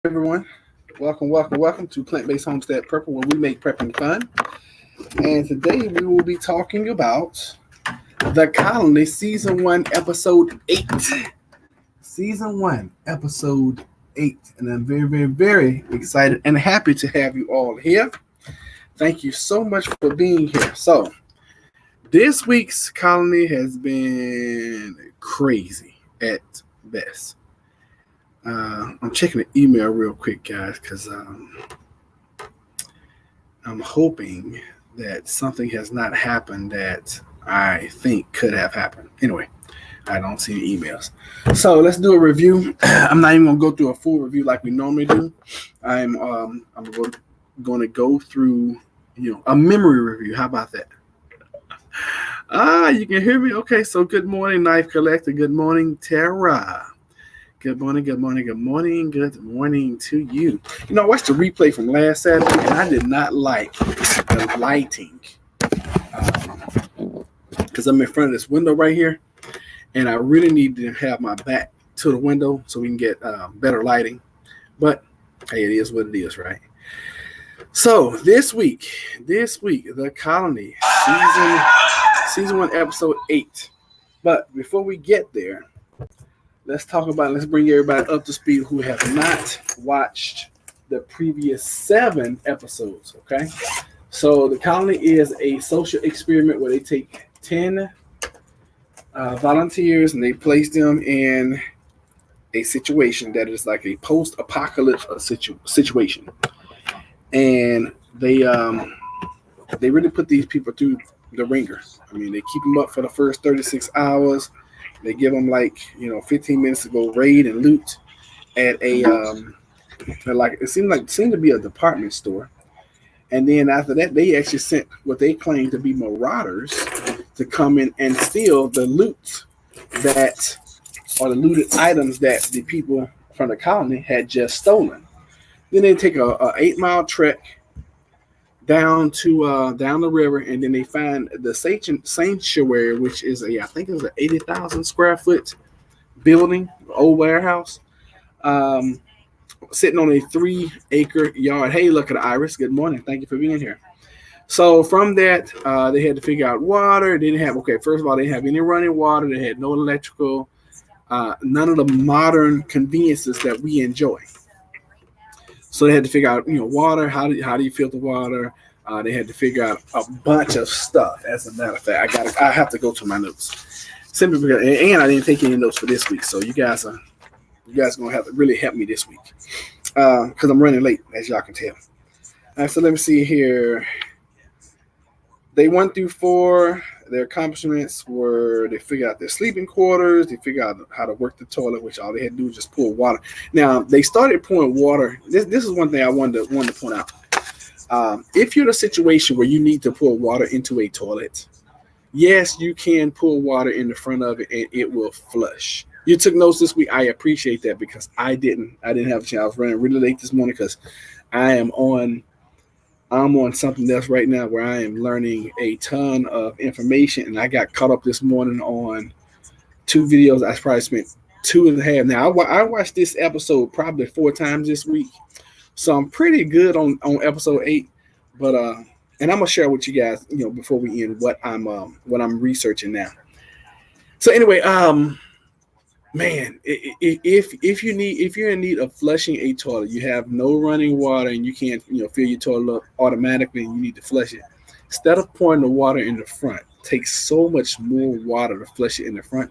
everyone. Welcome to Plant-Based Homestead Purple, where we make prepping fun. And today we will be talking about The Colony, Season 1, Episode 8. Season 1, Episode 8. And I'm very excited and happy to have you all here. Thank you so much for being here. So, this week's Colony has been crazy at best. I'm checking the email real quick, guys, because I'm hoping that something has not happened that I think could have happened. Anyway, I don't see the emails. So let's do a review. I'm not even going to go through a full review like we normally do. I'm going to go through, a memory review. How about that? You can hear me? Okay, so good morning, Knife Collector. Good morning, Tara. Good morning to you. I watched the replay from last Saturday, and I did not like the lighting because I'm in front of this window right here, and I really need to have my back to the window so we can get better lighting. But hey, it is what it is, right? So this week, The Colony, season 1, episode 8. But before we get there, let's bring everybody up to speed who have not watched the previous 7 episodes, okay? So The Colony is a social experiment where they take 10 volunteers and they place them in a situation that is like a post-apocalypse situation. And they really put these people through the ringer. I mean, they keep them up for the first 36 hours. They give them 15 minutes to go raid and loot at it seemed to be a department store. And then after that, they actually sent what they claim to be marauders to come in and steal the loot the looted items that the people from the colony had just stolen. Then they take a 8-mile trek down the river, and then they find the sanctuary, which is I think it was an 80,000 square foot building, old warehouse, sitting on a 3-acre yard. Hey, look at Iris. Good morning. Thank you for being here. So from that, they had to figure out water. First of all, they didn't have any running water. They had no electrical, none of the modern conveniences that we enjoy. So they had to figure out, water. How do you filter water? They had to figure out a bunch of stuff. As a matter of fact, I have to go to my notes simply because, and I didn't take any notes for this week. So you guys are gonna have to really help me this week because I'm running late, as y'all can tell. All right, so let me see here. Day 1 through 4, their accomplishments were they figured out their sleeping quarters, they figured out how to work the toilet, which all they had to do was just pour water. Now, they started pouring water. This is one thing I wanted to point out. If you're in a situation where you need to pour water into a toilet, yes, you can pour water in the front of it and it will flush. You took notes this week. I appreciate that because I didn't have a chance. I was running really late this morning because I'm on something else right now where I am learning a ton of information, and I got caught up this morning on 2 videos. I probably spent 2.5. Now I watched this episode probably 4 times this week, so I'm pretty good on episode 8. But and I'm gonna share with you guys, before we end what I'm researching now. So anyway, man, if you're in need of flushing a toilet, you have no running water and you can't fill your toilet up automatically and you need to flush it. Instead of pouring the water in the front, it takes so much more water to flush it in the front.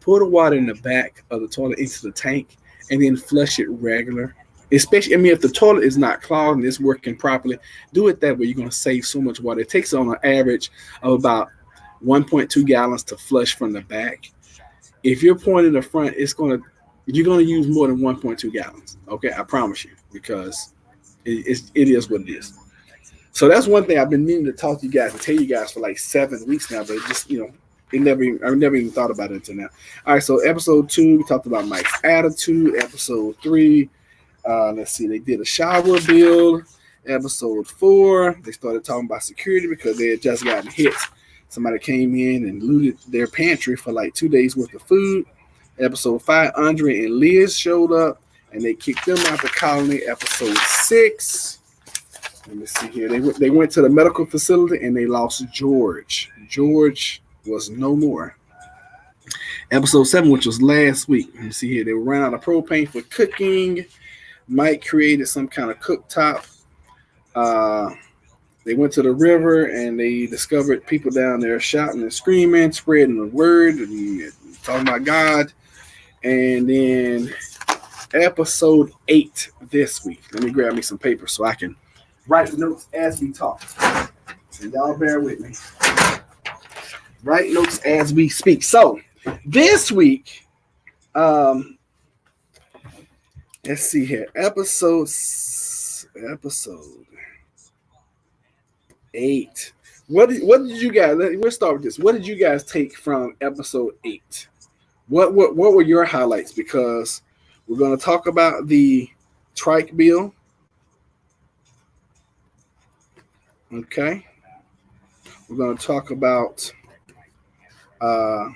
Pour the water in the back of the toilet into the tank and then flush it regular. Especially, if the toilet is not clogged and it's working properly, do it that way. You're going to save so much water. It takes on an average of about 1.2 gallons to flush from the back. If you're pouring in the front, you're gonna use more than 1.2 gallons. Okay, I promise you, because it is what it is. So that's one thing I've been meaning to talk to you guys and tell you guys for like 7 weeks now, but it just I never even thought about it until now. All right, so episode 2, we talked about Mike's attitude. Episode 3, let's see, they did a shower build. Episode 4, they started talking about security because they had just gotten hit. Somebody came in and looted their pantry for like 2 days worth of food. Episode 5, Andre and Liz showed up. and they kicked them out the colony. Episode 6. Let me see here. They went to the medical facility and they lost George. George was no more. Episode 7, which was last week. Let me see here. They ran out of propane for cooking. Mike created some kind of cooktop. They went to the river and they discovered people down there shouting and screaming, spreading the word, and talking about God. And then episode 8 this week. Let me grab me some paper so I can write notes as we talk. So y'all bear with me. Write notes as we speak. So this week, let's see here. Episode 8. What did you guys? Let's start with this. What did you guys take from episode 8? What were your highlights? Because we're going to talk about the trike bill. Okay. We're going to talk about oh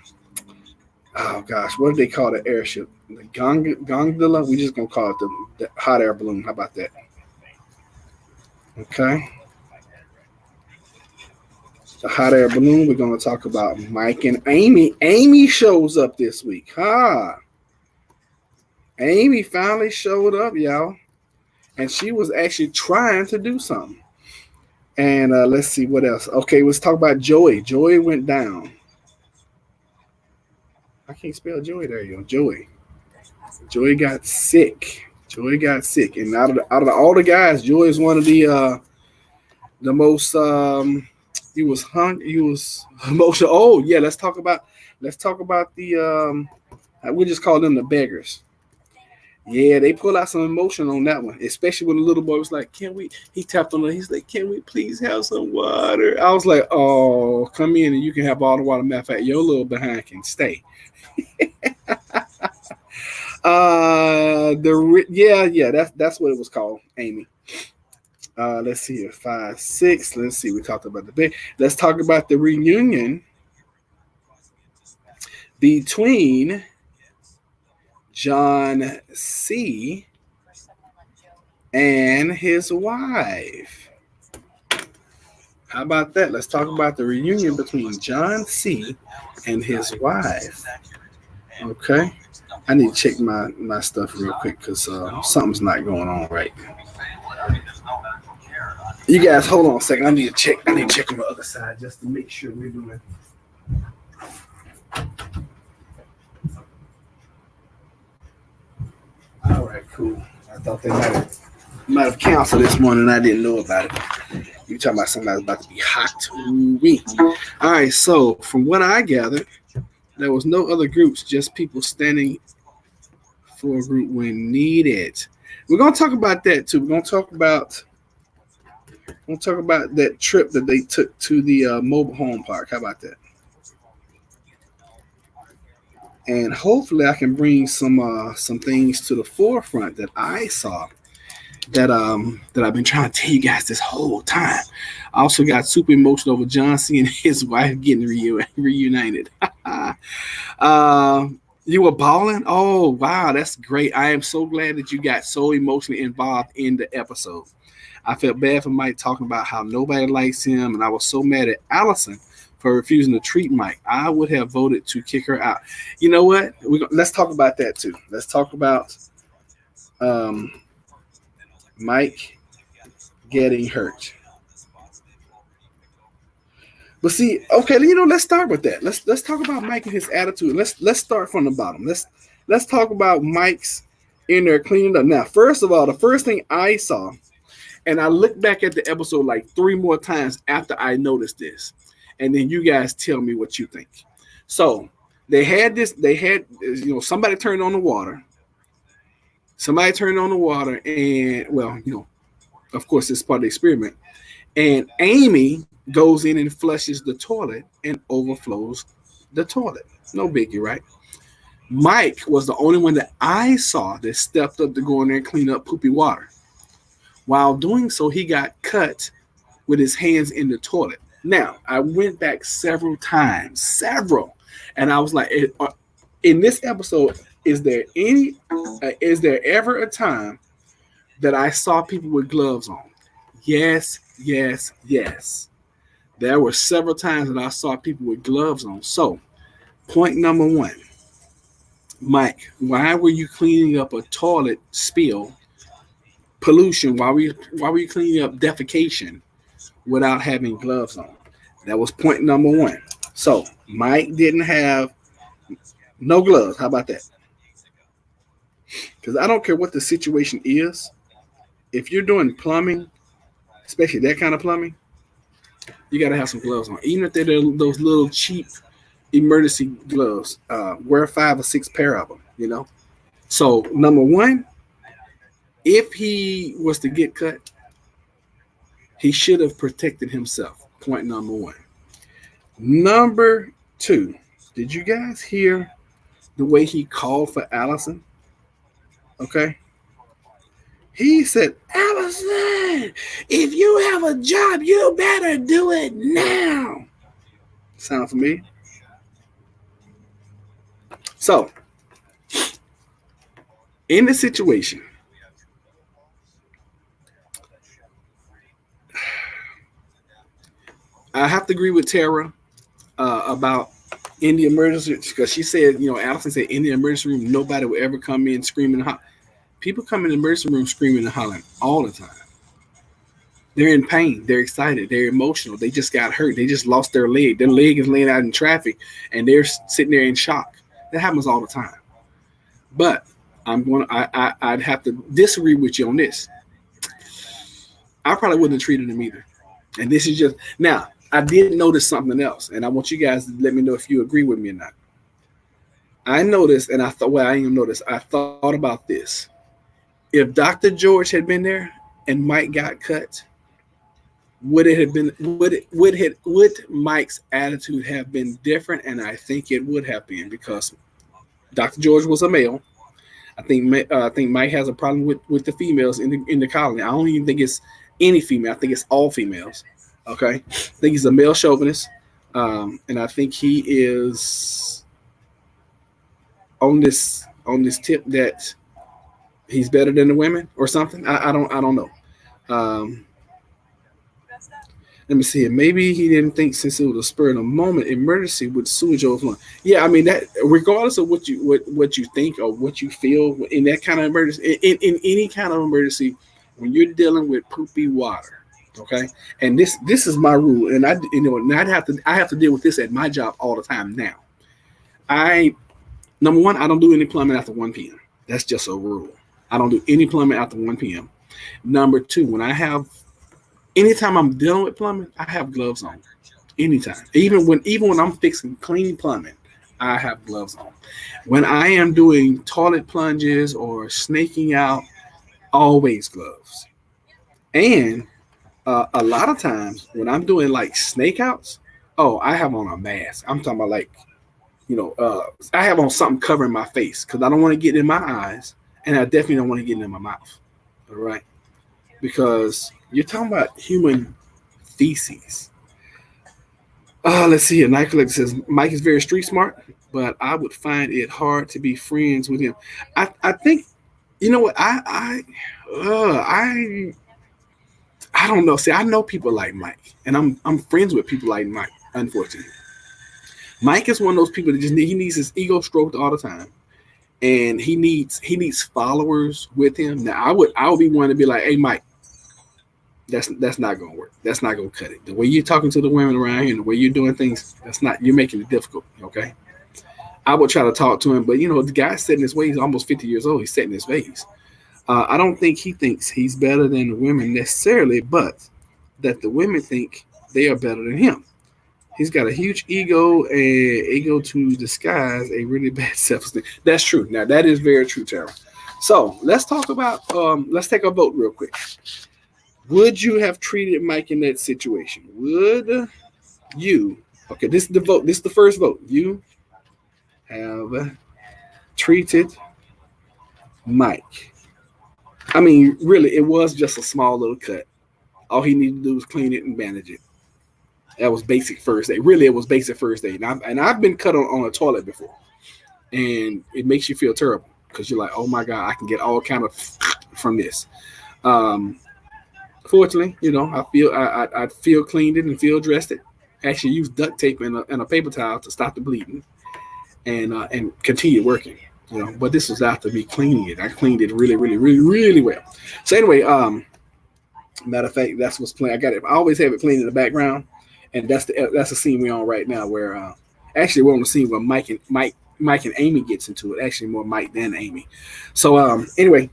gosh, what do they call the airship? The gondola. We're just going to call it the hot air balloon. How about that? Okay. The hot air balloon. We're going to talk about Mike and Amy. Amy shows up this week. Amy finally showed up, y'all. And she was actually trying to do something. And let's see what else. Okay, let's talk about Joey. Joey went down. I can't spell Joey. There you go. Joey. Joey got sick. And out of all the guys, Joey is one of the most he was emotional. Oh yeah, let's talk about the we just call them the beggars. Yeah, they pull out some emotion on that one, especially when the little boy was like, he tapped on it, he's like, can we please have some water? I was like, oh, come in and you can have all the water. Matter of fact, your little behind can stay. That's what it was called, Amy. Let's see here, 5, 6. Let's see. We talked about the bed. Let's talk about the reunion between John C. and his wife. How about that? Let's talk about the reunion between John C. and his wife. Okay. I need to check my stuff real quick because something's not going on right. You guys hold on a second. I need to check on the other side just to make sure we're doing. All right, cool. I thought they might have canceled this morning and I didn't know about it. You talking about somebody's about to be hot. Ooh-wee. All right, so from what I gathered, there was no other groups, just people standing for a group when needed. We're gonna talk about that too. We're gonna talk about that trip that they took to the mobile home park. How about that? And hopefully I can bring some things to the forefront that I saw that I've been trying to tell you guys this whole time. I also got super emotional over John C. and his wife getting reunited. You were balling? Oh, wow, that's great. I am so glad that you got so emotionally involved in the episode. I felt bad for Mike talking about how nobody likes him, and I was so mad at Allison for refusing to treat Mike. I would have voted to kick her out. You know what? Let's talk about that too. Let's talk about Mike getting hurt. But see, okay, let's start with that. Let's talk about Mike and his attitude. Let's start from the bottom. Let's talk about Mike's in there cleaning up. Now, first of all, the first thing I saw, and I looked back at the episode like 3 more times after I noticed this, and then you guys tell me what you think. So they had somebody turned on the water. And of course, it's part of the experiment. And Amy goes in and flushes the toilet and overflows the toilet. No biggie, right? Mike was the only one that I saw that stepped up to go in there and clean up poopy water. While doing so, he got cut with his hands in the toilet. Now, I went back several times, and I was like, in this episode, Is there ever a time that I saw people with gloves on? Yes, yes, yes. There were several times that I saw people with gloves on. So, point number one, Mike, why were you cleaning up a toilet spill pollution? Why were you cleaning up defecation without having gloves on? That was point number one. So, Mike didn't have no gloves. How about that? Because I don't care what the situation is. If you're doing plumbing, especially that kind of plumbing, you got to have some gloves on. Even if they're those little cheap emergency gloves, wear 5 or 6 pair of them, you know? So, number one, if he was to get cut, he should have protected himself. Point number one. Number two, did you guys hear the way he called for Allison? Okay. He said, Allison, if you have a job, you better do it now. Sound familiar? So, in the situation, I have to agree with Tara about in the emergency because she said, Allison said in the emergency room, nobody will ever come in screaming. People come in the emergency room screaming and hollering all the time. They're in pain. They're excited. They're emotional. They just got hurt. They just lost their leg. Their leg is laying out in traffic, and they're sitting there in shock. That happens all the time. But I'd have to disagree with you on this. I probably wouldn't have treated him either. And this is just now. I did notice something else, and I want you guys to let me know if you agree with me or not. I noticed, and I thought, well, I didn't notice. I thought about this. If Dr. George had been there and Mike got cut, would it have been would Mike's attitude have been different? And I think it would have been because Dr. George was a male. I think Mike has a problem with the females in the colony. I don't even think it's any female. I think it's all females. Okay, I think he's a male chauvinist, and I think he is on this tip that he's better than the women or something. I don't know. Let me see. Maybe he didn't think since it was a spur of the moment emergency with sewage overflowing. Yeah, I mean that. Regardless of what you think or what you feel in that kind of emergency, in any kind of emergency, when you're dealing with poopy water, okay. And this is my rule, and I have to deal with this at my job all the time now. Number one, I don't do any plumbing after 1 p.m. That's just a rule. I don't do any plumbing after 1 p.m. Number two, anytime I'm dealing with plumbing, I have gloves on. Anytime. Even when I'm fixing clean plumbing, I have gloves on. When I am doing toilet plunges or snaking out, always gloves. And a lot of times when I'm doing like snake outs, I have on a mask. I'm talking about like, I have on something covering my face because I don't want to get in my eyes, and I definitely don't want to get in my mouth. All right, because you're talking about human feces. Let's see here. Night Collector says Mike is very street smart, but I would find it hard to be friends with him. I think, you know what? I don't know. See, I know people like Mike, and I'm friends with people like Mike. Unfortunately, Mike is one of those people that he needs his ego stroked all the time, and he needs followers with him. Now, I would be one to be like, hey, Mike, that's not gonna work. That's not gonna cut it. The way you're talking to the women around here, and the way you're doing things, you're making it difficult. Okay, I would try to talk to him, but the guy's set in his ways. He's almost 50 years old. He's set in his ways. I don't think he thinks he's better than the women necessarily, but that the women think they are better than him. He's got a huge ego and ego to disguise a really bad self-esteem. That's true. Now, that is very true, Tara. So let's talk about, let's take a vote real quick. Would you have treated Mike in that situation? Would you, okay, this is the vote. This is the first vote. You have treated Mike. I mean, really, it was just a small little cut. All he needed to do was clean it and bandage it. That was basic first aid. Really, it was basic first aid. And I've been cut on a toilet before. and it makes you feel terrible because you're like, oh my god, I can get all kind of from this. Um, Fortunately, I feel cleaned it and feel dressed it. Actually, used duct tape and a paper towel to stop the bleeding and continue working. But this was after me cleaning it. I cleaned it really, really, really, really well. So anyway, matter of fact, that's what's playing. I got it. I always have it playing in the background, and that's the scene we're on right now. Where actually we're on the scene where Mike and Amy gets into it. Actually, more Mike than Amy. So anyway,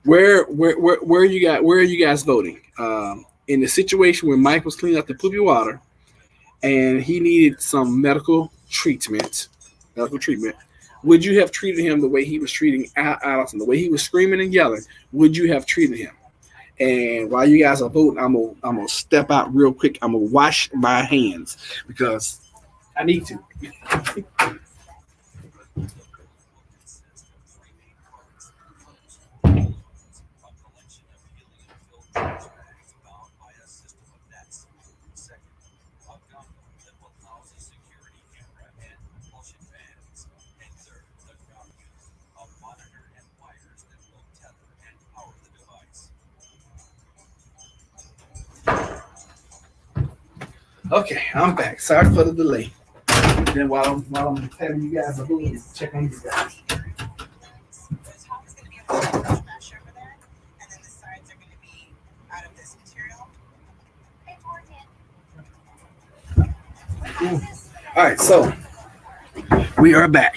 where are you guys voting? In the situation where Mike was cleaning up the poopy water, and he needed some medical treatment. Would you have treated him the way he was treating Allison, the way he was screaming and yelling? Would you have treated him? And while you guys are voting, I'm gonna step out real quick. I'm gonna wash my hands because I need to. Okay, I'm back. Sorry for the delay. Then while I'm having you guys a little check on you guys. All right, so we are back.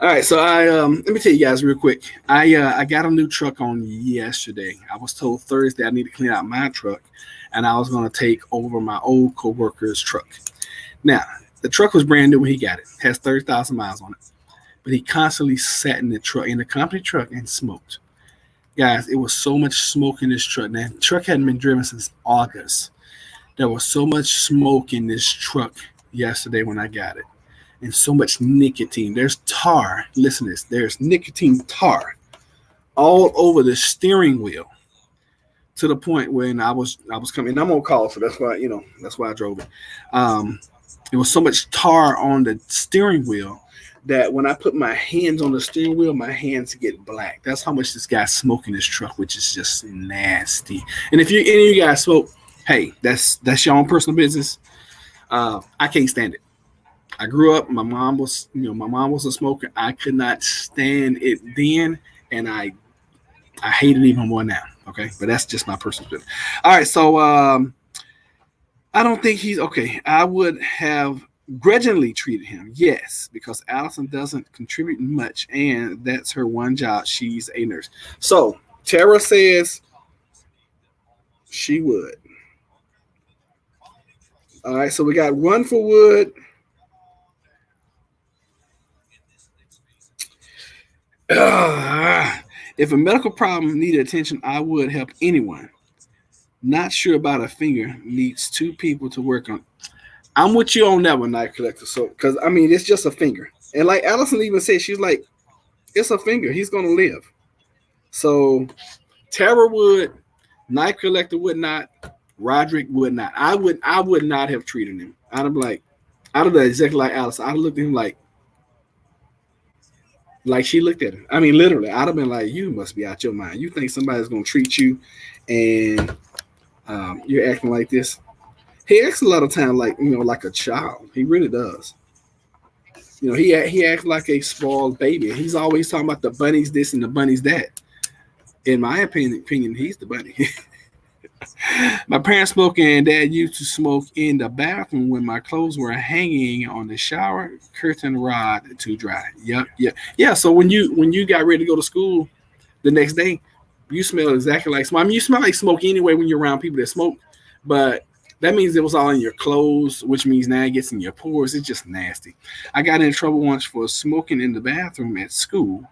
All right, so I let me tell you guys real quick. I got a new truck on yesterday. I was told Thursday I need to clean out my truck, and I was going to take over my old coworker's truck. Now, the truck was brand new when he got it. Has 30,000 miles on it, but he constantly sat in the company truck, and smoked. Guys, it was so much smoke in this truck. Now, the truck hadn't been driven since August. There was so much smoke in this truck yesterday when I got it, and so much nicotine. There's tar. Listen to this. There's nicotine tar all over the steering wheel, to the point when I was coming. And I'm on call, so that's why I drove it. There was so much tar on the steering wheel that when I put my hands on the steering wheel, my hands get black. That's how much this guy's smoking this truck, which is just nasty. And if any of you guys smoke, hey, that's your own personal business. I can't stand it. I grew up. My mom was a smoker. I could not stand it then, and I hate it even more now. Okay, but that's just my personal business. All right, so I don't think he's okay. I would have grudgingly treated him, yes, because Allison doesn't contribute much, and that's her one job. She's a nurse. So Tara says she would. All right, so we got one for Wood. If a medical problem needed attention, I would help anyone. Not sure about a finger. Needs two people to work on. I'm with you on that one, Night Collector. So, because I mean, it's just a finger, and like Allison even said, she's like, it's a finger. He's gonna live. So, Tara would, Night Collector would not, Roderick would not. I would not have treated him. I'd have done exactly like Allison. I'd have looked at him like she looked at him. I mean, literally, I'd have been like, you must be out your mind. You think somebody's gonna treat you, and you're acting like this? He acts a lot of time like a child. He really does. He acts like a spoiled baby. He's always talking about the bunnies this and the bunnies that. In my opinion, he's the bunny. My parents smoked, and Dad used to smoke in the bathroom when my clothes were hanging on the shower curtain rod to dry. Yep. Yeah. So when you got ready to go to school the next day, you smell exactly like smoke. I mean, you smell like smoke anyway when you're around people that smoke, but that means it was all in your clothes, which means now it gets in your pores. It's just nasty. I got in trouble once for smoking in the bathroom at school.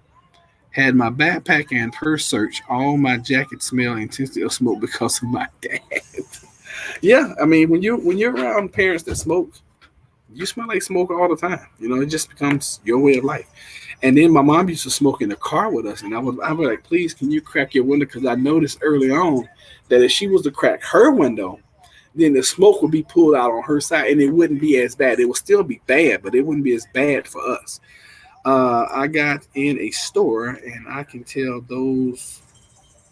Had my backpack and purse searched. All my jacket smell intensity of smoke because of my dad. Yeah, I mean, when you're around parents that smoke, you smell like smoke all the time. It just becomes your way of life. And then my mom used to smoke in the car with us, and I was like, please, can you crack your window? Because I noticed early on that if she was to crack her window, then the smoke would be pulled out on her side, and it wouldn't be as bad. It would still be bad, but it wouldn't be as bad for us. I got in a store, and I can tell those.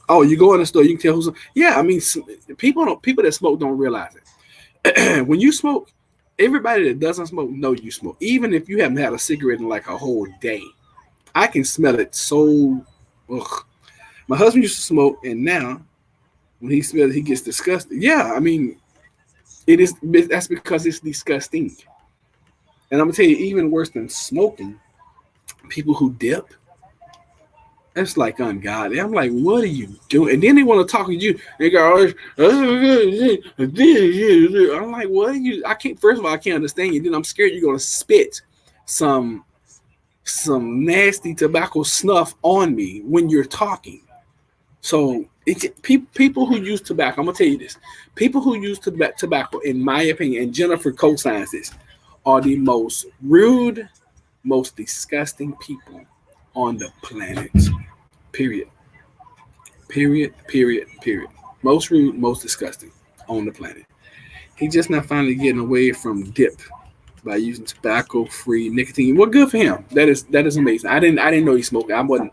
Oh, you go in the store, you can tell who's. Yeah, I mean, people that smoke don't realize it. When you smoke, everybody that doesn't smoke know you smoke. Even if you haven't had a cigarette in like a whole day, I can smell it. So, ugh. My husband used to smoke, and now when he smells, he gets disgusted. Yeah, I mean, it is. That's because it's disgusting. And I'm gonna tell you, even worse than smoking, people who dip. That's like ungodly. I'm like, what are you doing? And then they want to talk to you. They go, I'm like, what are you? I can't. First of all, I can't understand you. Then I'm scared you're gonna spit some some nasty tobacco snuff on me when you're talking. So people who use tobacco, I'm gonna tell you this: people who use tobacco, in my opinion, and Jennifer co-signs this, are the most rude, most disgusting people on the planet. Period. Period. Period. Period. Most rude, most disgusting on the planet. He just not finally getting away from dip by using tobacco-free nicotine. Well, good for him. That is amazing. I didn't know he smoked. I wasn't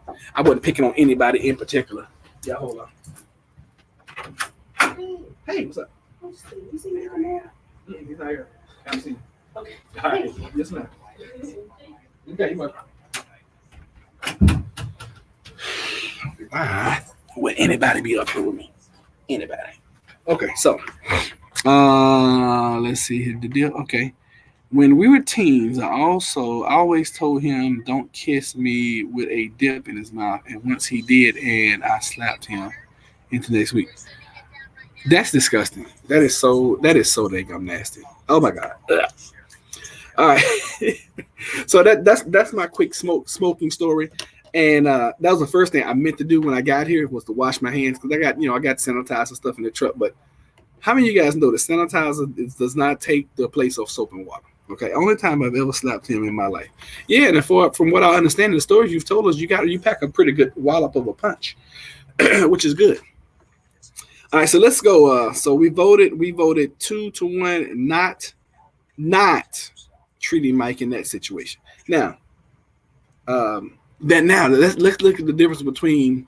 picking on anybody in particular. Yeah, hold on. Hey, what's up? You see me tomorrow? He's not here. Come see you. Okay. All right. Yes, ma'am. Okay, you welcome. Why would anybody be up here with me? Anybody? Okay, so let's see here the deal. Okay. When we were teens, I always told him don't kiss me with a dip in his mouth. And once he did, and I slapped him into next week. That's disgusting. That is so dang nasty. Oh my god. Ugh. All right. So that's my quick smoking story. And that was the first thing I meant to do when I got here was to wash my hands because I got sanitizer stuff in the truck. But how many of you guys know that sanitizer does not take the place of soap and water? Okay, only time I've ever slapped him in my life. Yeah, and from what I understand, the stories you've told us, you pack a pretty good wallop of a punch, which is good. All right, so let's go. So we voted 2-1, not treating Mike in that situation. Now, let's look at the difference between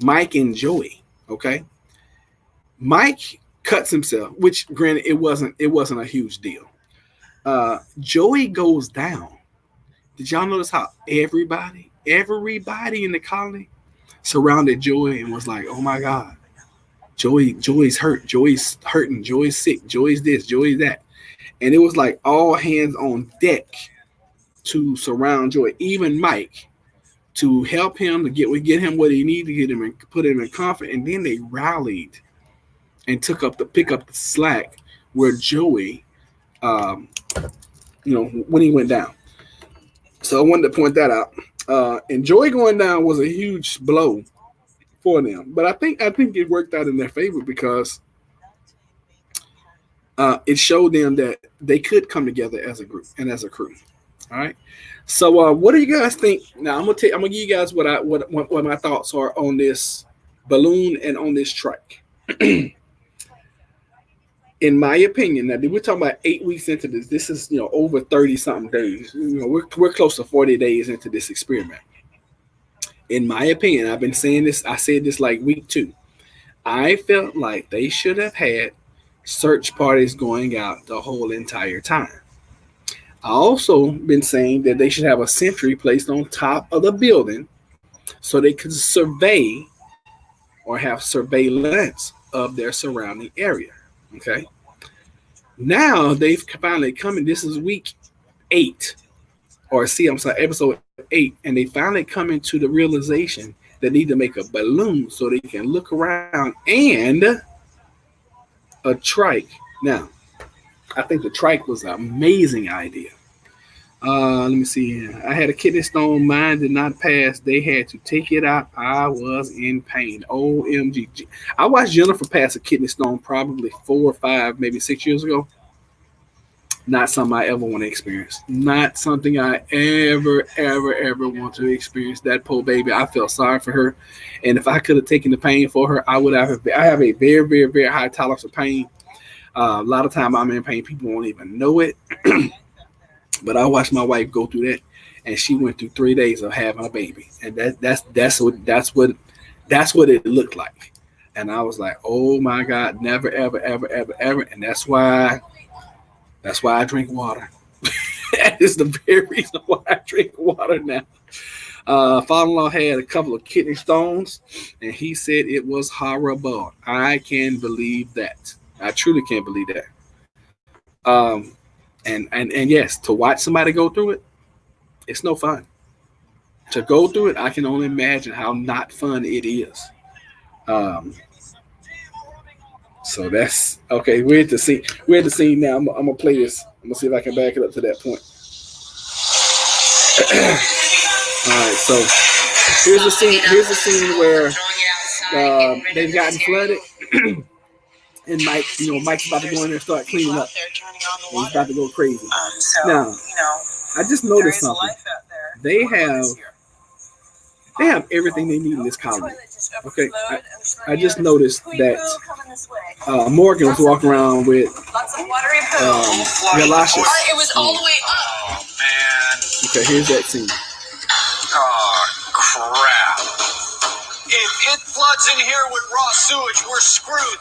Mike and Joey. Okay, Mike cuts himself, which granted it wasn't a huge deal. Joey goes down. Did y'all notice how everybody in the colony surrounded Joey and was like, "Oh my God, Joey's hurt. Joey's hurting. Joey's sick. Joey's this. Joey's that." And it was like all hands on deck to surround Joey, even Mike, to help him to get him what he needed to get him and put him in comfort. And then they rallied and pick up the slack where Joey, when he went down. So I wanted to point that out. And Joey going down was a huge blow for them, but I think it worked out in their favor because it showed them that they could come together as a group and as a crew. All right. So what do you guys think? Now I'm gonna give you guys what my thoughts are on this balloon and on this trike. In my opinion, now we're talking about 8 weeks into this. This is over 30 something days. We're close to 40 days into this experiment. In my opinion, I've been saying this. I said this like week 2. I felt like they should have had search parties going out the whole entire time. I also been saying that they should have a sentry placed on top of the building so they could survey or have surveillance of their surrounding area. Okay. Now they've finally come in. This is week 8, episode 8, and they finally come into the realization they need to make a balloon so they can look around and a trike. Now, I think the trike was an amazing idea. Let me see here. I had a kidney stone. Mine did not pass. They had to take it out. I was in pain. OMG. I watched Jennifer pass a kidney stone probably 4 or 5, maybe 6 years ago. Not something I ever want to experience. Not something I ever want to experience. That poor baby. I felt sorry for her. And if I could have taken the pain for her, I would have. I have a very, very, very high tolerance of pain. A lot of time I'm in pain. People won't even know it, but I watched my wife go through that, and she went through 3 days of having a baby, and that's what it looked like. And I was like, oh my God, never, ever, ever, ever, ever. And that's why I drink water. That is the very reason why I drink water now. Father-in-law had a couple of kidney stones, and he said it was horrible. I can believe that. I truly can't believe that. And yes, to watch somebody go through it, it's no fun. To go through it, I can only imagine how not fun it is. Um, so that's okay. We're at the scene. We're at the scene now. I'm gonna play this. I'm gonna see if I can back it up to that point. All right. So here's the scene. Here's the scene where they've gotten flooded, and Mike's about to go in there and start cleaning up. And he's about to go crazy. Now, I just noticed something. They have everything they need in this colony. Okay, I just noticed that Morgan was walking around with galoshes. It was all the way up. Oh man. Okay, here's that scene. Oh crap! If it floods in here with raw sewage, we're screwed.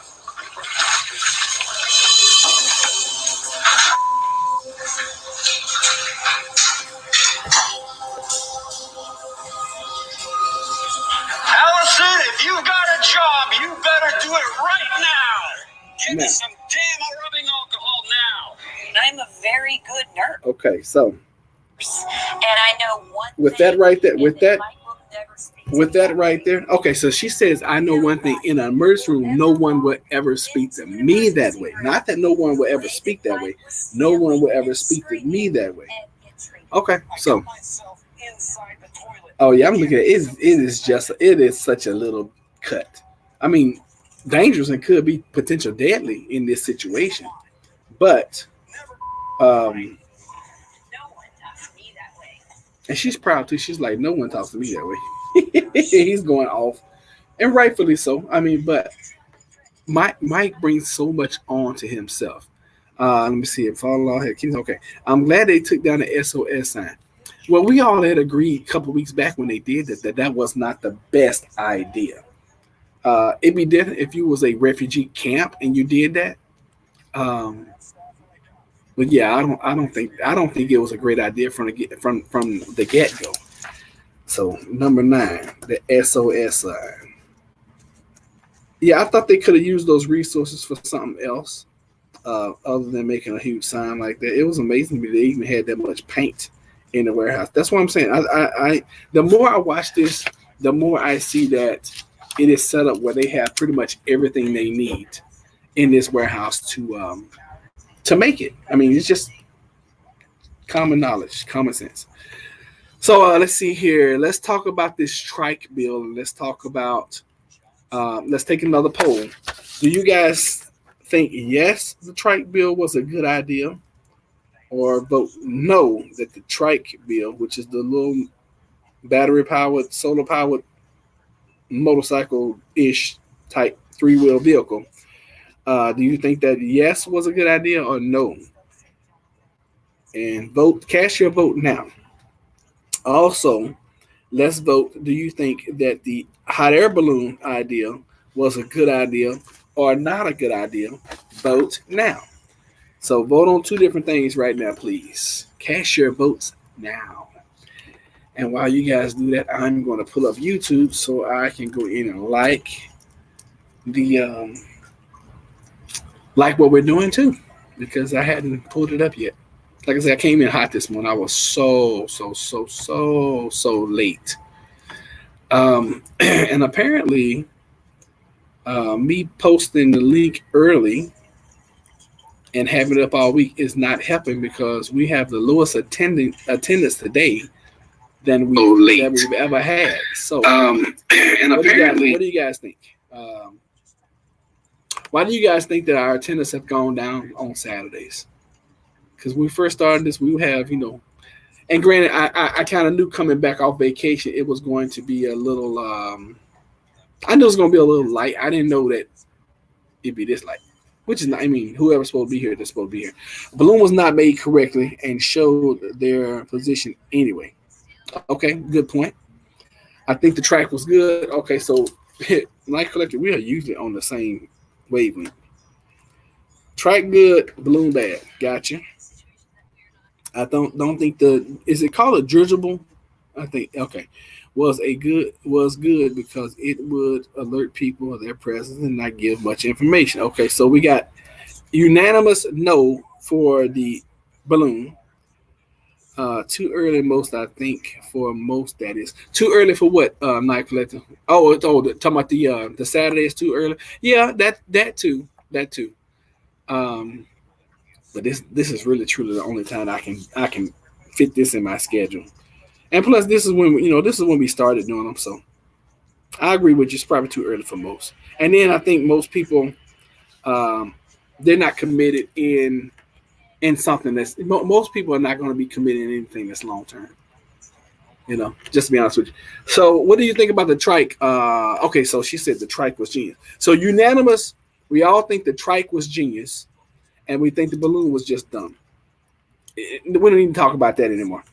Allison, if you've got a job, you better do it right now. Give me some damn rubbing alcohol now. I'm a very good nurse. Okay, so and I know one with that right there, with that right there. Okay, so she says, I know one thing. In an emergency room, no one will ever speak to me that way. Not that no one will ever speak that way. No one will ever speak to me that way. Okay, so. Oh yeah, I'm looking at it. It is such a little cut. I mean, dangerous and could be potential deadly in this situation. But and she's proud too. She's like, no one talks to me that way. He's going off, and rightfully so. I mean, but Mike brings so much on to himself. Let me see if father-in-law had kids. Okay, I'm glad they took down the SOS sign. Well, we all had agreed a couple of weeks back when they did that was not the best idea. It'd be different if you was a refugee camp and you did that. But yeah, I don't think it was a great idea from the get go. So number 9, the SOS sign. Yeah, I thought they could have used those resources for something else, other than making a huge sign like that. It was amazing to me they even had that much paint in the warehouse. That's what I'm saying. I the more I watch this, the more I see that it is set up where they have pretty much everything they need in this warehouse to make it. I mean, it's just common knowledge, common sense. So let's see here. Let's talk about this strike bill. Let's talk about. Let's take another poll. Do you guys think yes, the strike bill was a good idea? Or vote no that the trike bill, which is the little battery-powered, solar-powered motorcycle-ish type 3-wheel vehicle, do you think that yes was a good idea or no? And vote, cast your vote now. Also, let's vote. Do you think that the hot air balloon idea was a good idea or not a good idea? Vote now. So vote on 2 different things right now, please. Cast your votes now. And while you guys do that, I'm going to pull up YouTube so I can go in and like what we're doing too, because I hadn't pulled it up yet. Like I said, I came in hot this morning. I was so late. And apparently, me posting the link early and having it up all week is not helping because we have the lowest attendance today than we've ever had. So, and apparently, what do you guys think? Why do you guys think that our attendance have gone down on Saturdays? Because when we first started this, we would have, and granted, I kind of knew coming back off vacation, it was going to be a little, I knew it was going to be a little light. I didn't know that it'd be this light. which is not, I mean, whoever's supposed to be here, they're supposed to be here. Balloon was not made correctly and showed their position anyway. Okay, good point. I think the track was good. Okay, so Night Collector, we are usually on the same wavelength. Track good, balloon bad. Gotcha. I don't think the is it called a dirigible? I think okay. Was good because it would alert people of their presence and not give much information. Okay, so we got unanimous no for the balloon. Too early most I think for most that is too early for what Night Collector. Talking about the Saturday is too early. Yeah, that too. Um, but this is really truly the only time I can fit this in my schedule. And plus, this is when this is when we started doing them. So I agree with you. It's probably too early for most. And then I think most people um, they're not committed in something most people are not going to be committed in anything that's long term. Just to be honest with you. So what do you think about the trike? Okay, so she said the trike was genius. So unanimous, we all think the trike was genius, and we think the balloon was just dumb. We don't even talk about that anymore.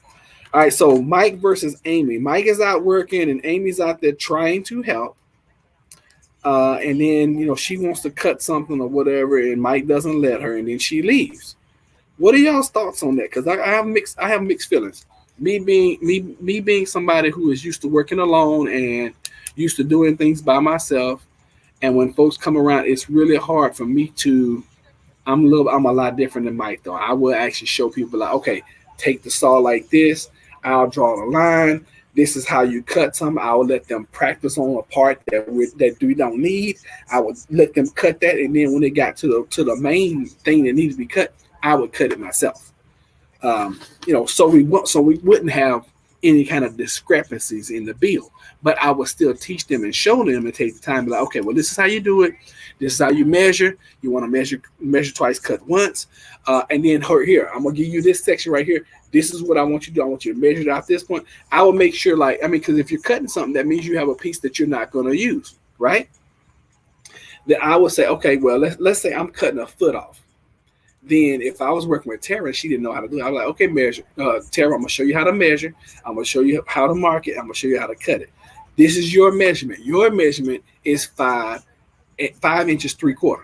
All right, so Mike versus Amy. Mike is out working, and Amy's out there trying to help. And then she wants to cut something or whatever, and Mike doesn't let her, and then she leaves. What are y'all's thoughts on that? Because I have mixed feelings. Me being somebody who is used to working alone and used to doing things by myself, and when folks come around, it's really hard for me to. I'm a lot different than Mike though. I will actually show people like, okay, take the saw like this. I'll draw the line. This is how you cut something. I will let them practice on a part that we don't need. I would let them cut that, and then when it got to the main thing that needs to be cut, I would cut it myself. So we wouldn't have any kind of discrepancies in the bill, but I would still teach them and show them and take the time to be like, okay, well, this is how you do it. This is how you measure. You want to measure twice, cut once, and then here, I'm gonna give you this section right here. This is what I want you to do. I want you to measure it out this point. I will make sure, because if you're cutting something, that means you have a piece that you're not going to use, right? Then I would say, okay, well, let's say I'm cutting a foot off. Then if I was working with Tara and she didn't know how to do it, I was like, okay, measure. Tara, I'm going to show you how to measure. I'm going to show you how to mark it. I'm going to show you how to cut it. This is your measurement. Your measurement is 5 inches 3/4.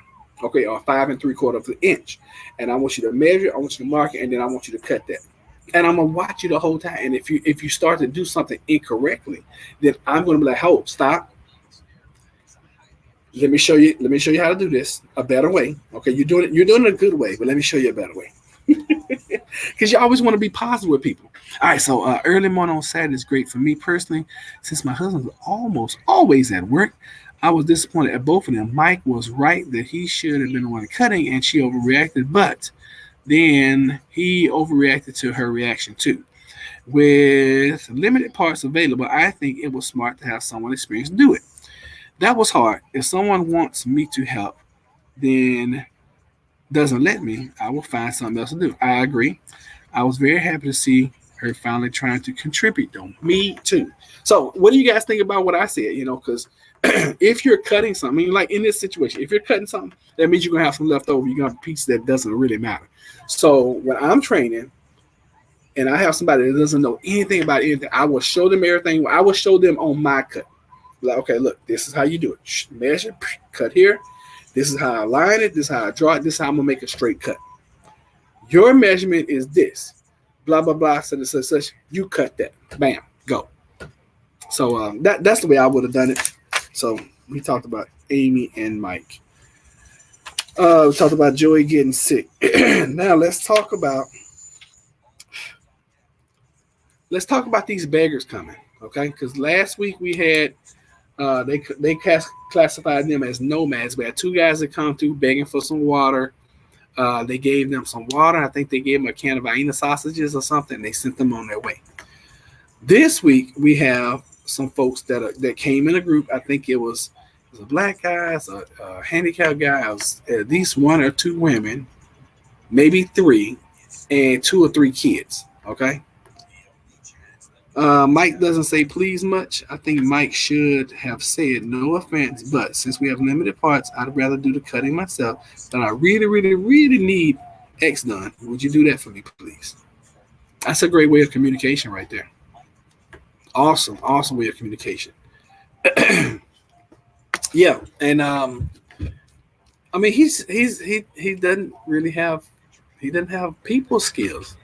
Okay, or 5 3/4 of an inch. And I want you to measure, I want you to mark it, and then I want you to cut that. And I'm gonna watch you the whole time. And if you start to do something incorrectly, then I'm gonna be like, "Hold, stop. Let me show you how to do this a better way. Okay, you're doing it a good way, but let me show you a better way." Because you always want to be positive with people. All right, so early morning on Saturday is great for me personally, since my husband's almost always at work. I was disappointed at both of them. Mike was right that he should have been the one cutting, and she overreacted, but then he overreacted to her reaction too. With limited parts available, I think it was smart to have someone experienced do it. That was hard. If someone wants me to help, then doesn't let me, I will find something else to do. I agree. I was very happy to see her finally trying to contribute though. Me too. So what do you guys think about what I said? Because if you're cutting something, like in this situation, if you're cutting something, that means you're going to have some left over. You're going to have a piece that doesn't really matter. So when I'm training and I have somebody that doesn't know anything about anything, I will show them everything. I will show them on my cut. Like, okay, look, this is how you do it. Measure, cut here. This is how I line it. This is how I draw it. This is how I'm going to make a straight cut. Your measurement is this. Blah, blah, blah, such. You cut that. Bam, go. So that's the way I would have done it. So we talked about Amy and Mike. We talked about Joey getting sick. Now let's talk about these beggars coming, okay? Because last week we had they classified them as nomads. We had 2 guys that come through begging for some water. They gave them some water. I think they gave them a can of Vienna sausages or something. They sent them on their way. This week we have some folks that came in a group. I think it was a black guy, a handicapped guy, at least 1 or 2 women, maybe 3, and 2 or 3 kids. Okay. Mike doesn't say please much. I think Mike should have said no offense, but since we have limited parts, I'd rather do the cutting myself. But I really, really, really need X done. Would you do that for me, please? That's a great way of communication right there. Awesome, awesome way of communication. Yeah, and I mean he doesn't really have he doesn't have people skills.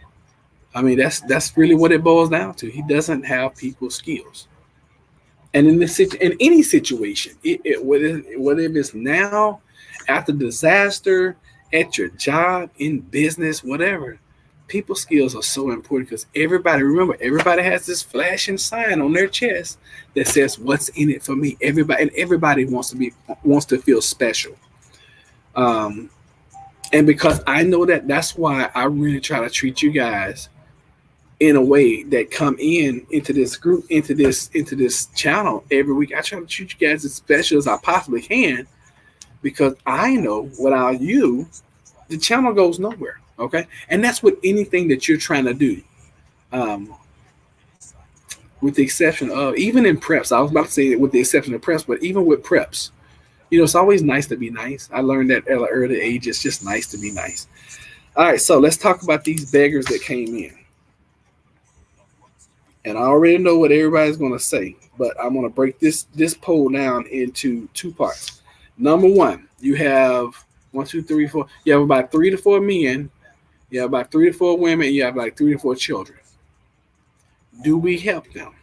I mean that's really what it boils down to. He doesn't have people skills. And in any situation, whether it's now, after disaster, at your job, in business, whatever, people skills are so important because everybody has this flashing sign on their chest that says what's in it for me. Everybody wants to feel special. Um, and because I know that, that's why I really try to treat you guys in a way that come into this group, into this channel every week. I try to treat you guys as special as I possibly can because I know without you, the channel goes nowhere. Okay, and that's with anything that you're trying to do. Um, with the exception of even in preps, I was about to say with the exception of preps, but even with preps, it's always nice to be nice. I learned that at an early age. It's just nice to be nice. All right, so let's talk about these beggars that came in. And I already know what everybody's going to say, but I'm going to break this poll down into two parts. Number one, you have one, two, three, four. You have about 3 to 4 men. You have about 3 to 4 women. You have like 3 to 4 children. Do we help them?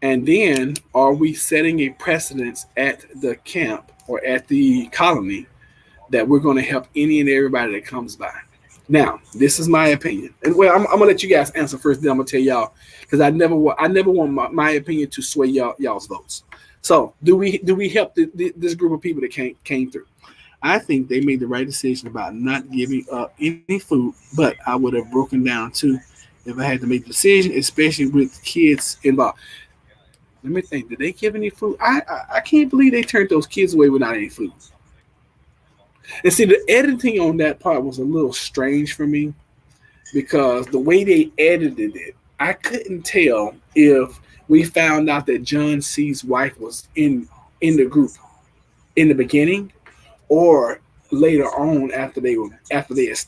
And then are we setting a precedence at the camp or at the colony that we're going to help any and everybody that comes by? Now, this is my opinion, and well, I'm gonna let you guys answer first. Then I'm gonna tell y'all because I never want my opinion to sway y'all's votes. So, do we help this group of people that came through? I think they made the right decision about not giving up any food, but I would have broken down too if I had to make the decision, especially with kids involved. Let me think. Did they give any food? I can't believe they turned those kids away without any food. And see, the editing on that part was a little strange for me because the way they edited it, I couldn't tell if we found out that John C's wife was in the group in the beginning or later on after they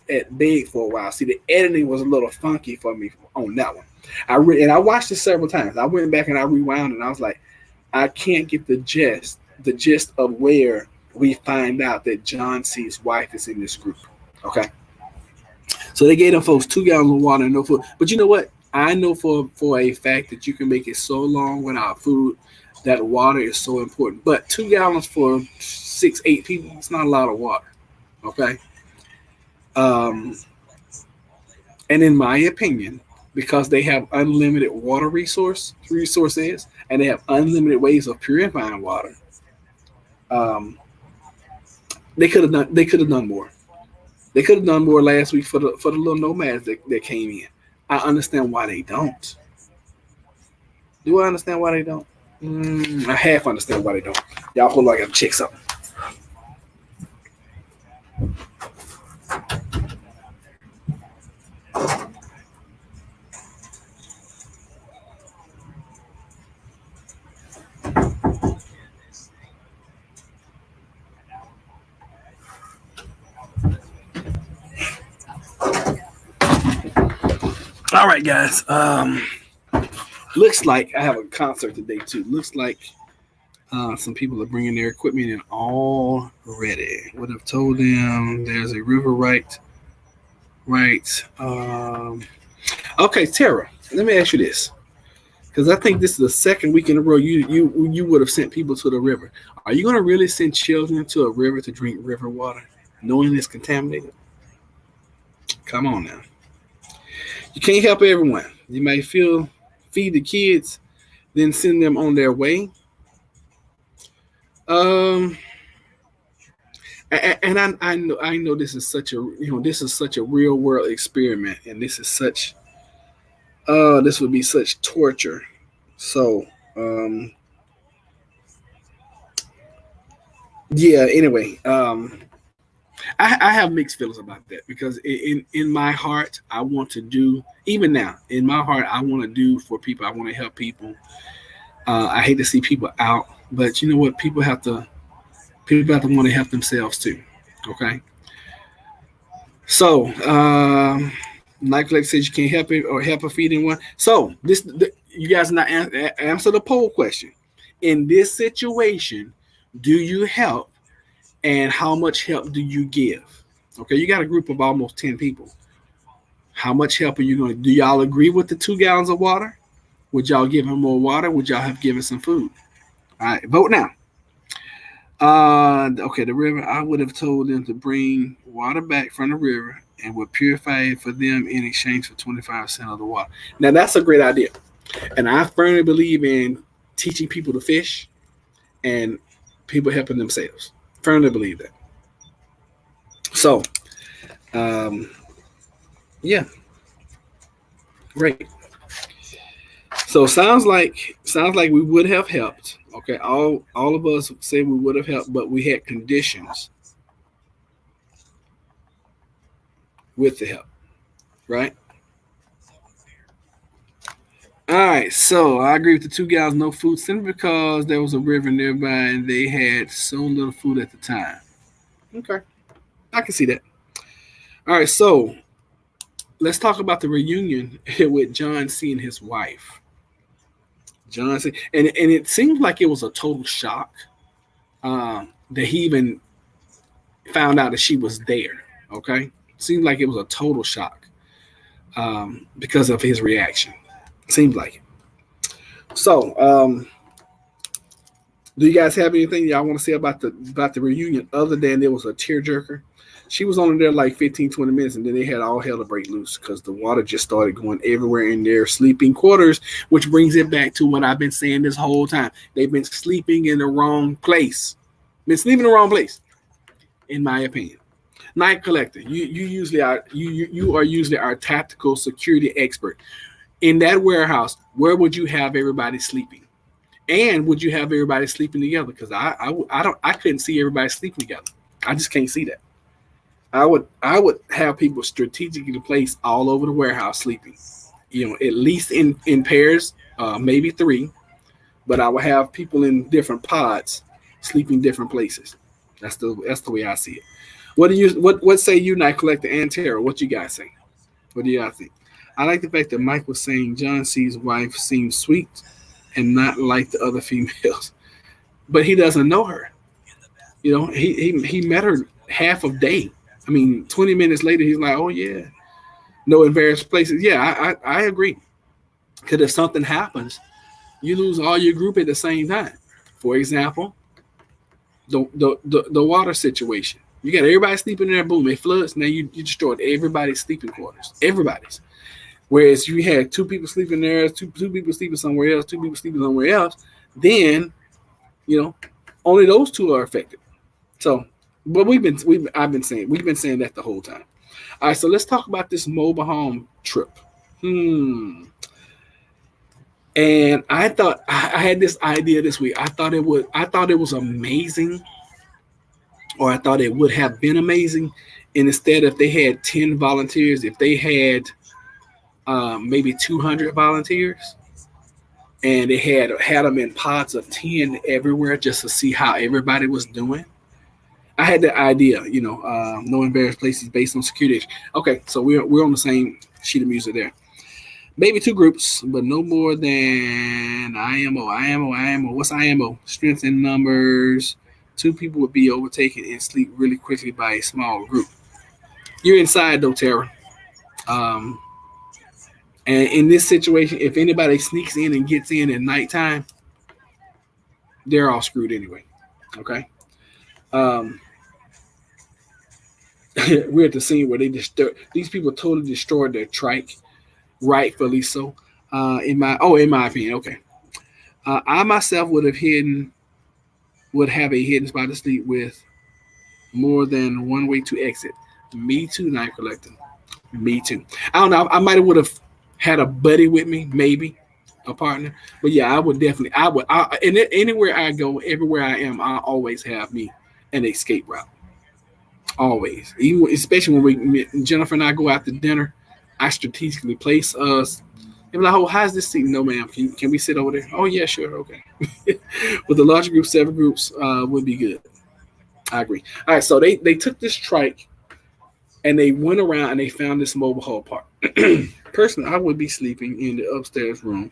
had begged for a while. See, the editing was a little funky for me on that one. And I watched it several times. I went back and I rewound and I was like, I can't get the gist of where we find out that John C's wife is in this group. Okay. So they gave them folks 2 gallons of water and no food. But you know what? I know for a fact that you can make it so long without food that water is so important. But 2 gallons for 6, 8 people, it's not a lot of water. Okay. Um, and in my opinion, because they have unlimited water resources and they have unlimited ways of purifying water, um, they could have done more. They could have done more last week for the little nomads that came in. I understand why they don't. Do I understand why they don't? I half understand why they don't. Y'all hold on, I gotta check something. All right, guys. Looks like I have a concert today too. Looks like some people are bringing their equipment in already. Would have told them there's a river right. Okay, Tara. Let me ask you this, because I think this is the second week in a row you would have sent people to the river. Are you going to really send children to a river to drink river water, knowing it's contaminated? Come on now. You can't help everyone. You may feed the kids, then send them on their way. Um, and I know this is such a real world experiment, and this would be such torture. So yeah. Anyway, I have mixed feelings about that because in my heart I want to do, even now in my heart I want to do for people. I want to help people. I hate to see people out, but you know what? People have to want to help themselves too. Okay. So, Nike Flex says you can't help it or help or feed anyone. So you guys not answer the poll question. In this situation, do you help, and how much help do you give? Okay, you got a group of almost 10 people. How much help are you going to do? Y'all agree with the 2 gallons of water? Would y'all give him more water? Would y'all have given some food? All right, vote now. Okay, the river. I would have told them to bring water back from the river and would purify it for them in exchange for 25% of the water. Now that's a great idea, and I firmly believe in teaching people to fish and people helping themselves. Firmly believe that. So, um, yeah, great. So sounds like we would have helped. Okay, all of us say we would have helped, but we had conditions with the help, right? All right, so I agree with the 2 gallons, no food, simply because there was a river nearby and they had so little food at the time. Okay, I can see that. All right, so let's talk about the reunion with John C. and his wife. John C. And it seems like it was a total shock that he even found out that she was there. Okay, seems like it was a total shock because of his reaction. Seems like it. So, do you guys have anything y'all want to say about the reunion other than it was a tearjerker? She was only there like 15, 20 minutes, and then they had all hell to break loose because the water just started going everywhere in their sleeping quarters, which brings it back to what I've been saying this whole time. They've been sleeping in the wrong place. Been sleeping in the wrong place, in my opinion. Night collector, you are usually our tactical security expert. In that warehouse, where would you have everybody sleeping? And would you have everybody sleeping together? Because I couldn't see everybody sleeping together. I just can't see that. I would have people strategically placed all over the warehouse sleeping. At least in pairs, maybe 3, but I would have people in different pods sleeping different places. That's the way I see it. What say you, Night Collector and Tara? What you guys say? What do you guys think? I like the fact that Mike was saying John C's wife seems sweet and not like the other females, but he doesn't know her. He met her half a day. I mean, 20 minutes later, he's like, oh, yeah. No, in various places. Yeah, I agree. Because if something happens, you lose all your group at the same time. For example, the water situation. You got everybody sleeping in there, boom, it floods. Now you destroyed everybody's sleeping quarters. Everybody's. Whereas you had 2 people sleeping there, two people sleeping somewhere else, 2 people sleeping somewhere else, then, only those 2 are affected. So, but we've been saying that the whole time. All right, so let's talk about this mobile home trip. And I thought I had this idea this week. I thought it was amazing, or I thought it would have been amazing. And instead, if they had 10 volunteers, if they had maybe 200 volunteers, and they had them in pods of 10 everywhere just to see how everybody was doing. I had the idea, knowing various places based on security. Okay, so we're on the same sheet of music there. Maybe 2 groups, but no more than IMO. What's IMO? Strength in numbers. 2 people would be overtaken and sleep really quickly by a small group. You're inside though, Tara. And in this situation, if anybody sneaks in and gets in at nighttime, they're all screwed anyway. Okay. We're at the scene where these people totally destroyed their trike, rightfully so. In my opinion, okay. I myself would have a hidden spot to sleep with more than one way to exit. Me too, Night Collector. Me too. I don't know. I might have would have had a buddy with me, maybe a partner. But yeah, I would definitely. Anywhere I go, everywhere I am, I always have me an escape route. Always, even especially when Jennifer and I go out to dinner, I strategically place us. I'm like, oh, how's this seat? No, ma'am. Can we sit over there? Oh, yeah, sure, okay. With the larger group, 7 groups would be good. I agree. All right, so they took this trike and they went around and they found this mobile home park. Personally, I would be sleeping in the upstairs room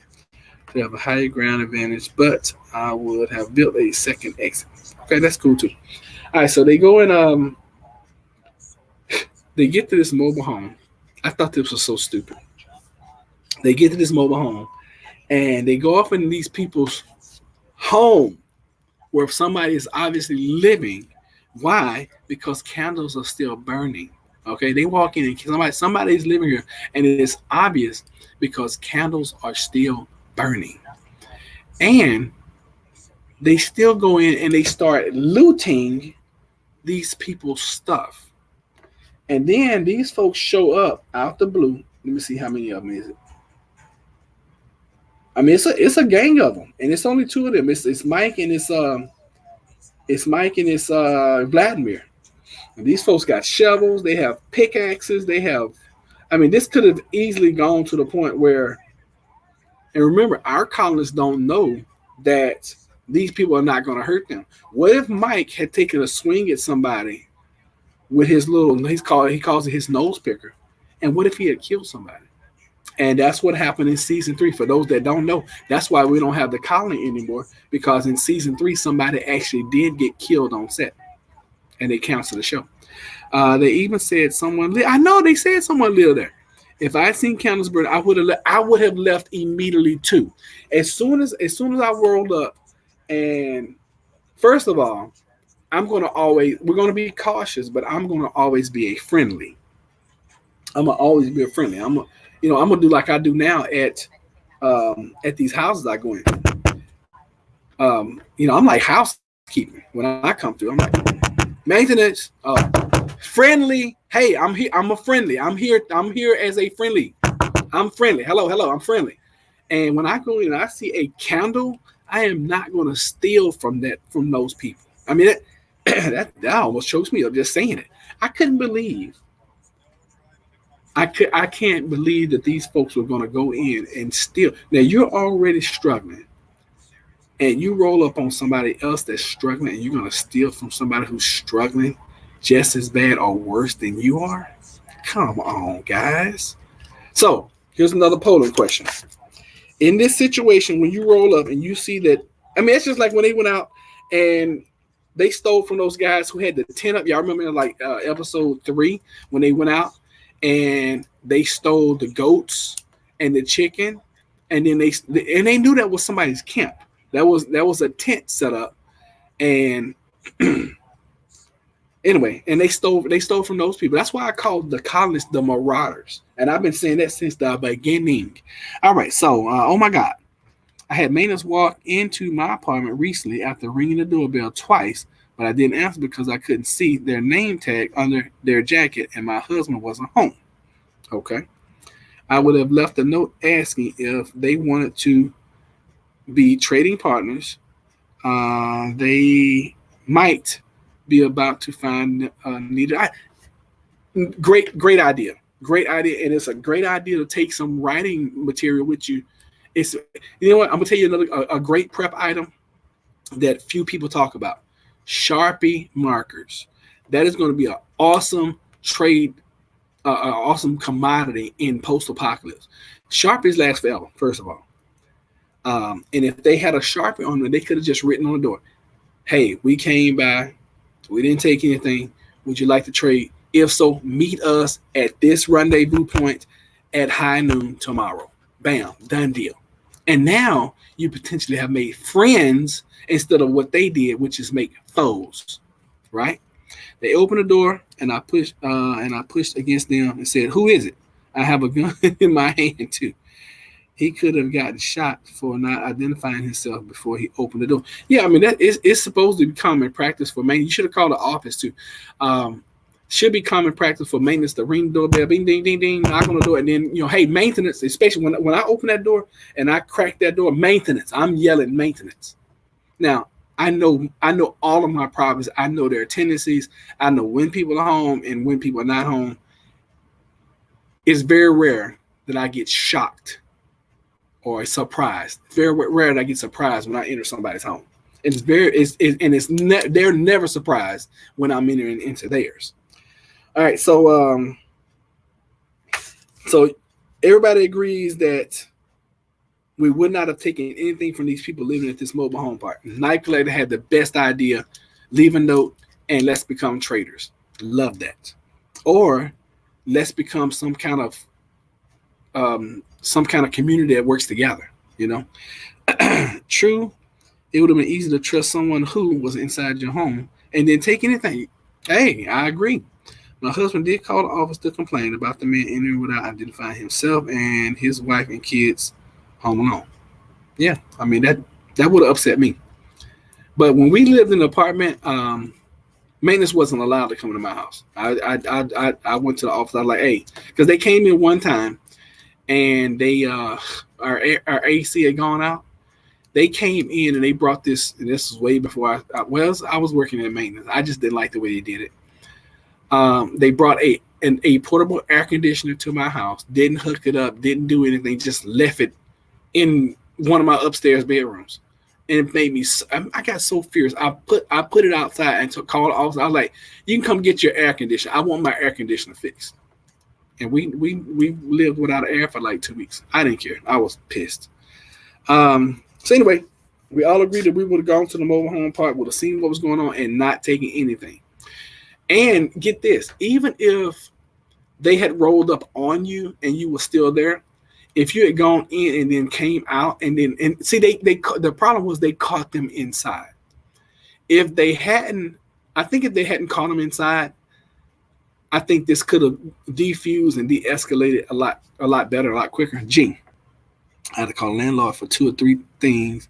to have a higher ground advantage, but I would have built a second exit. Okay, that's cool too. All right, so they go and they get to this mobile home. I thought this was so stupid. They get to this mobile home and they go off into these people's home where somebody is obviously living. Why? Because candles are still burning. Okay, they walk in and somebody's living here, and it is obvious because candles are still burning. And they still go in and they start looting these people's stuff. And then these folks show up out the blue. Let me see how many of them is it. I mean, it's a gang of them, and it's only 2 of them. It's Mike and it's Vladimir. And these folks got shovels. They have pickaxes. They have. I mean, this could have easily gone to the point where. And remember, our colonists don't know that these people are not going to hurt them. What if Mike had taken a swing at somebody with his little, he calls it his nose picker, and what if he had killed somebody? And that's what happened in season 3. For those that don't know, that's why we don't have the colony anymore, because in season 3, somebody actually did get killed on set, and they canceled the show. They even said someone. I know they said someone lived there. If I had seen candles burn, I would have left immediately too. As soon as I rolled up, and first of all, we're gonna be cautious, but I'm gonna always be a friendly. I'm gonna always be a friendly. I'm gonna do like I do now at these houses I go in. I'm like housekeeping when I come through. I'm like maintenance, friendly. Hey, I'm here. I'm a friendly. I'm here as a friendly. I'm friendly. Hello. I'm friendly. And when I go in and I see a candle, I am not going to steal from those people. I mean, that almost chokes me up just saying it. I couldn't believe. I can't believe that these folks were going to go in and steal. Now you're already struggling, and you roll up on somebody else that's struggling, and you're going to steal from somebody who's struggling just as bad or worse than you are? Come on, guys. So here's another polling question. In this situation, when you roll up and you see that, I mean, it's just like when they went out and they stole from those guys who had the tent up. Y'all remember like episode 3 when they went out and they stole the goats and the chicken, and then they knew that was somebody's camp. That was a tent set up, and anyway, and they stole from those people. That's why I called the colonists the marauders, and I've been saying that since the beginning. All right, so oh my God, I had maintenance walk into my apartment recently after ringing the doorbell twice, but I didn't answer because I couldn't see their name tag under their jacket, and my husband wasn't home. Okay, I would have left a note asking if they wanted to be trading partners. They might be about to find needed. Great idea, and it's a great idea to take some writing material with you. It's, you know what, I'm gonna tell you a great prep item that few people talk about: Sharpie markers. That is going to be an awesome trade, an awesome commodity in post-apocalypse. Sharpies last forever, first of all. And if they had a Sharpie on them, they could have just written on the door, "Hey, we came by. We didn't take anything. Would you like to trade? If so, meet us at this rendezvous point at high noon tomorrow." Bam, done deal. And now you potentially have made friends instead of what they did, which is make foes, right? They opened the door and I pushed against them and said, "Who is it? I have a gun in my hand too." He could have gotten shot for not identifying himself before he opened the door. Yeah, I mean, that is supposed to be common practice for maintenance. You should have called the office too. Should be common practice for maintenance to ring the doorbell, bing, ding, ding, ding, knock on the door, and then, hey, maintenance, especially when I open that door and I crack that door, maintenance, I'm yelling maintenance. Now, I know all of my properties. I know their tendencies. I know when people are home and when people are not home. It's very rare that I get shocked or surprised. It's very rare that I get surprised when I enter somebody's home. And they're never surprised when I'm entering into theirs. All right, so everybody agrees that we would not have taken anything from these people living at this mobile home park. Night Collector had the best idea: leave a note and let's become traders. Love that. Or let's become some kind of community that works together. You know, true. It would have been easy to trust someone who was inside your home and then take anything. Hey, I agree. My husband did call the office to complain about the man entering without identifying himself and his wife and kids home alone. Yeah, I mean that would have upset me. But when we lived in an apartment, maintenance wasn't allowed to come to my house. I went to the office. I was like, hey, because they came in one time and they our AC had gone out. They came in and they brought this, and this was way before I was working in maintenance. I just didn't like the way they did it. They brought a portable air conditioner to my house, didn't hook it up, didn't do anything, just left it in one of my upstairs bedrooms. And it made me, I got so fierce. I put it outside and called the office. I was like, you can come get your air conditioner. I want my air conditioner fixed. And we lived without air for like 2 weeks. I didn't care. I was pissed. So anyway, we all agreed that we would have gone to the mobile home park, would have seen what was going on, and not taken anything. And get this, even if they had rolled up on you and you were still there, if you had gone in and then came out and see, the problem was they caught them inside. If they hadn't caught them inside, I think this could have defused and de-escalated a lot better, a lot quicker. I had to call a landlord for 2 or 3 things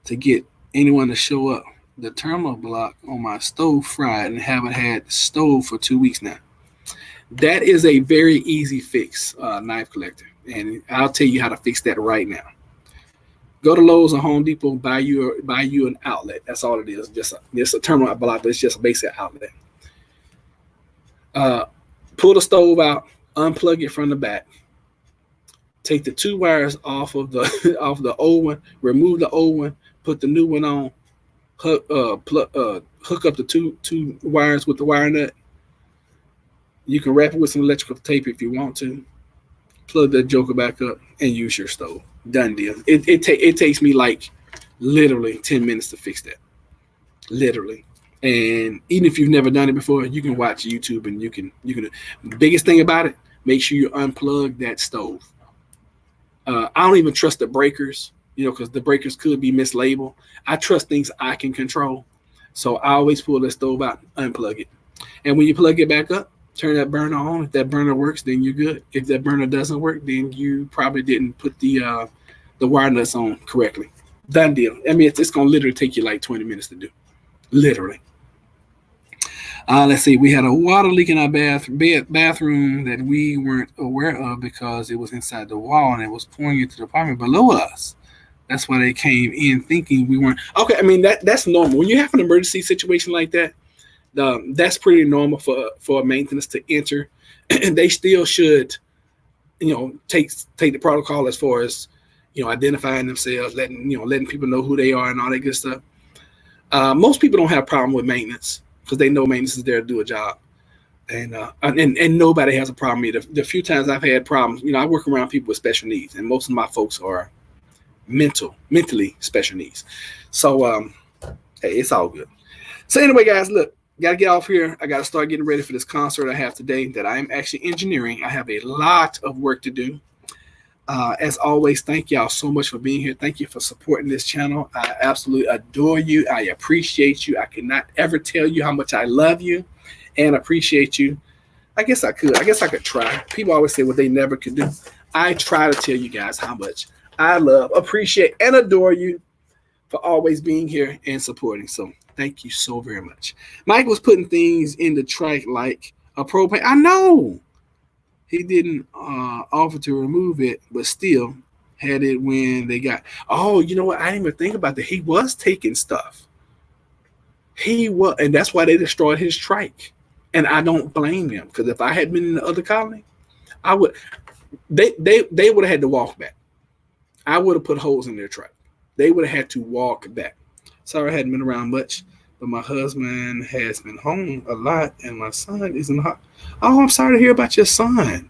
to get anyone to show up. The terminal block on my stove fried and haven't had the stove for 2 weeks now. That is a very easy fix, Knife Collector. And I'll tell you how to fix that right now. Go to Lowe's or Home Depot, buy you an outlet. That's all it is. Just a terminal block, but it's just a basic outlet. Pull the stove out, unplug it from the back. Take the 2 wires off of the old one, remove the old one, put the new one on, hook up the two wires with the wire nut. You can wrap it with some electrical tape if you want to. Plug that joker back up and use your stove. Done deal. It takes me like literally 10 minutes to fix that. Literally. And even if you've never done it before, you can watch YouTube and you can. The biggest thing about it, make sure you unplug that stove. I don't even trust the breakers, because the breakers could be mislabeled. I trust things I can control. So I always pull the stove out, unplug it. And when you plug it back up, turn that burner on. If that burner works, then you're good. If that burner doesn't work, then you probably didn't put the wire nuts on correctly. Done deal. I mean, it's going to literally take you like 20 minutes to do. Literally. Let's see. We had a water leak in our bathroom that we weren't aware of because it was inside the wall and it was pouring into the apartment below us. That's why they came in thinking we weren't. Okay, I mean, that's normal. When you have an emergency situation like that, that's pretty normal for maintenance to enter. And they still should, take the protocol as far as, identifying themselves, letting people know who they are and all that good stuff. Most people don't have a problem with maintenance because they know maintenance is there to do a job. And nobody has a problem either. The few times I've had problems, I work around people with special needs, and most of my folks are mentally special needs. So, hey, it's all good. So anyway, guys, look, got to get off here. I got to start getting ready for this concert I have today that I am actually engineering. I have a lot of work to do. As always, thank y'all so much for being here. Thank you for supporting this channel. I absolutely adore you. I appreciate you. I cannot ever tell you how much I love you and appreciate you. I guess I could try. People always say what they never could do. I try to tell you guys how much I love, appreciate, and adore you for always being here and supporting. So thank you so very much. Mike was putting things in the trike like a propane. I know. He didn't offer to remove it, but still had it when they got. Oh, you know what? I didn't even think about that. He was taking stuff. He was, and that's why they destroyed his trike. And I don't blame them, because if I had been in the other colony, I would. They would have had to walk back. I would have put holes in their trike. They would have had to walk back. Sorry, I hadn't been around much, but my husband has been home a lot, and my son is in the hospital. Oh, I'm sorry to hear about your son.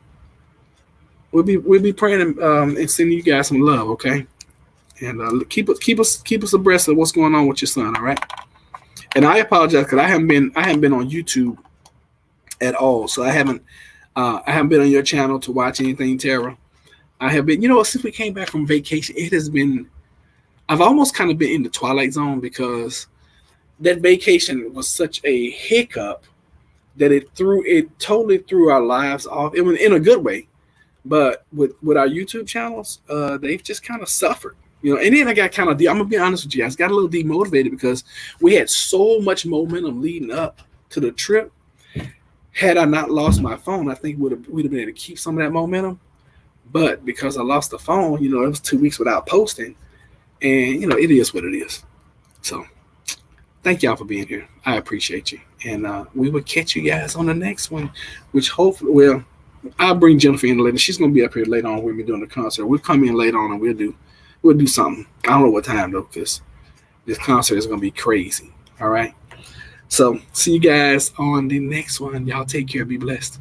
We'll be praying and sending you guys some love, okay? And keep us abreast of what's going on with your son, all right? And I apologize because I haven't been on YouTube at all, so I haven't been on your channel to watch anything, Tara. I have been, since we came back from vacation, it has been. I've almost kind of been in the twilight zone because that vacation was such a hiccup that it totally threw our lives off. It was in a good way, but with our YouTube channels, they've just kind of suffered. And then I got kind of, I'm gonna be honest with you, I got a little demotivated because we had so much momentum leading up to the trip. Had I not lost my phone, I think we'd have been able to keep some of that momentum. But because I lost the phone, it was 2 weeks without posting, and it is what it is. So thank y'all for being here. I appreciate you, and we will catch you guys on the next one, which hopefully, well, I'll bring Jennifer in later. She's gonna be up here later on when we're doing the concert. We'll come in later on and we'll do something. I don't know what time though, because this concert is gonna be crazy. All right. So see you guys on the next one. Y'all take care. Be blessed.